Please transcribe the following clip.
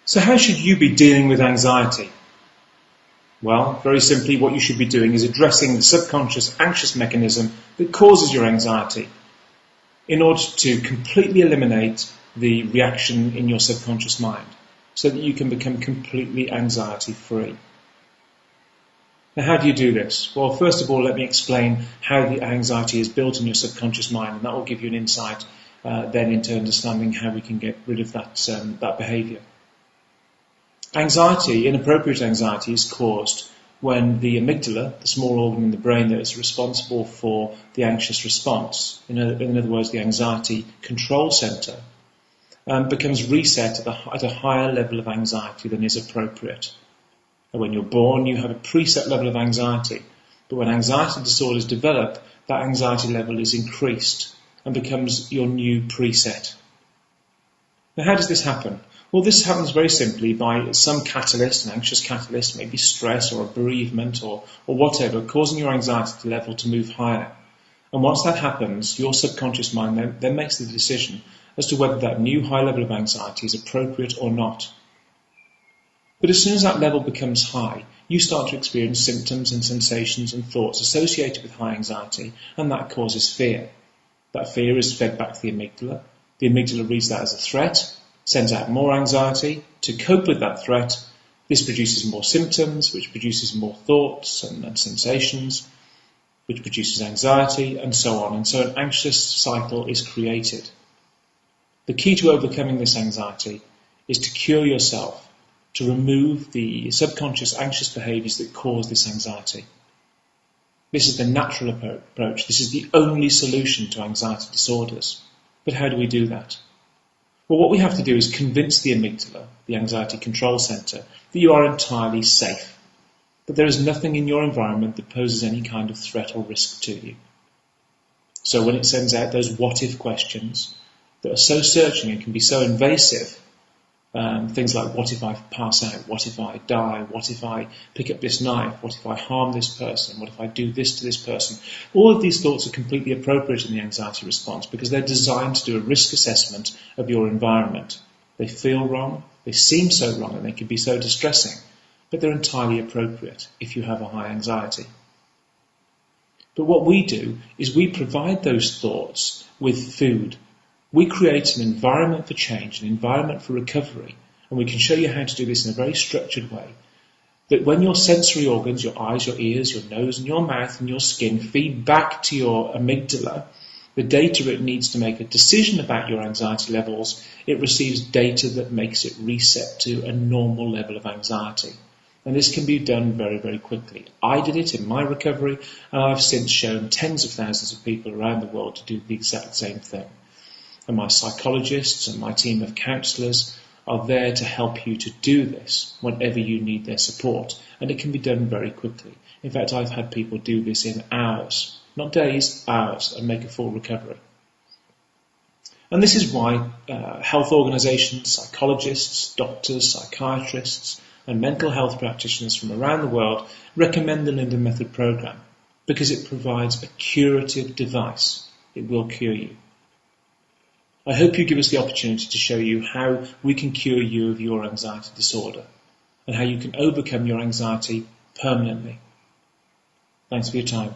So how should you be dealing with anxiety? Well, very simply, what you should be doing is addressing the subconscious anxious mechanism that causes your anxiety in order to completely eliminate the reaction in your subconscious mind so that you can become completely anxiety-free. Now, how do you do this? Well, first of all, let me explain how the anxiety is built in your subconscious mind, and that will give you an insight then into understanding how we can get rid of that behaviour. Anxiety, inappropriate anxiety, is caused when the amygdala, the small organ in the brain that is responsible for the anxious response, in other words, the anxiety control centre, becomes reset at a higher level of anxiety than is appropriate. And when you're born, you have a preset level of anxiety, but when anxiety disorders develop, that anxiety level is increased and becomes your new preset. Now, how does this happen? Well, this happens very simply by some catalyst, an anxious catalyst, maybe stress or a bereavement or whatever, causing your anxiety level to move higher. And once that happens, your subconscious mind then makes the decision as to whether that new high level of anxiety is appropriate or not. But as soon as that level becomes high, you start to experience symptoms and sensations and thoughts associated with high anxiety, and that causes fear. That fear is fed back to the amygdala. The amygdala reads that as a threat, sends out more anxiety. To cope with that threat, this produces more symptoms, which produces more thoughts and sensations, which produces anxiety, and so on. And so an anxious cycle is created. The key to overcoming this anxiety is to cure yourself, to remove the subconscious anxious behaviours that cause this anxiety. This is the natural approach. This is the only solution to anxiety disorders. But how do we do that? Well, what we have to do is convince the amygdala, the anxiety control centre, that you are entirely safe, that there is nothing in your environment that poses any kind of threat or risk to you. So when it sends out those what-if questions that are so searching and can be so invasive, things like, what if I pass out? What if I die? What if I pick up this knife? What if I harm this person? What if I do this to this person? All of these thoughts are completely appropriate in the anxiety response because they're designed to do a risk assessment of your environment. They feel wrong, they seem so wrong, and they can be so distressing, but they're entirely appropriate if you have a high anxiety. But what we do is we provide those thoughts with food. We create an environment for change, an environment for recovery, and we can show you how to do this in a very structured way. That when your sensory organs, your eyes, your ears, your nose and your mouth and your skin feed back to your amygdala the data it needs to make a decision about your anxiety levels, it receives data that makes it reset to a normal level of anxiety. And this can be done very, very quickly. I did it in my recovery, and I've since shown tens of thousands of people around the world to do the exact same thing. And my psychologists and my team of counsellors are there to help you to do this whenever you need their support. And it can be done very quickly. In fact, I've had people do this in hours, not days, hours, and make a full recovery. And this is why health organisations, psychologists, doctors, psychiatrists, and mental health practitioners from around the world recommend the Linden Method programme, because it provides a curative device. It will cure you. I hope you give us the opportunity to show you how we can cure you of your anxiety disorder and how you can overcome your anxiety permanently. Thanks for your time.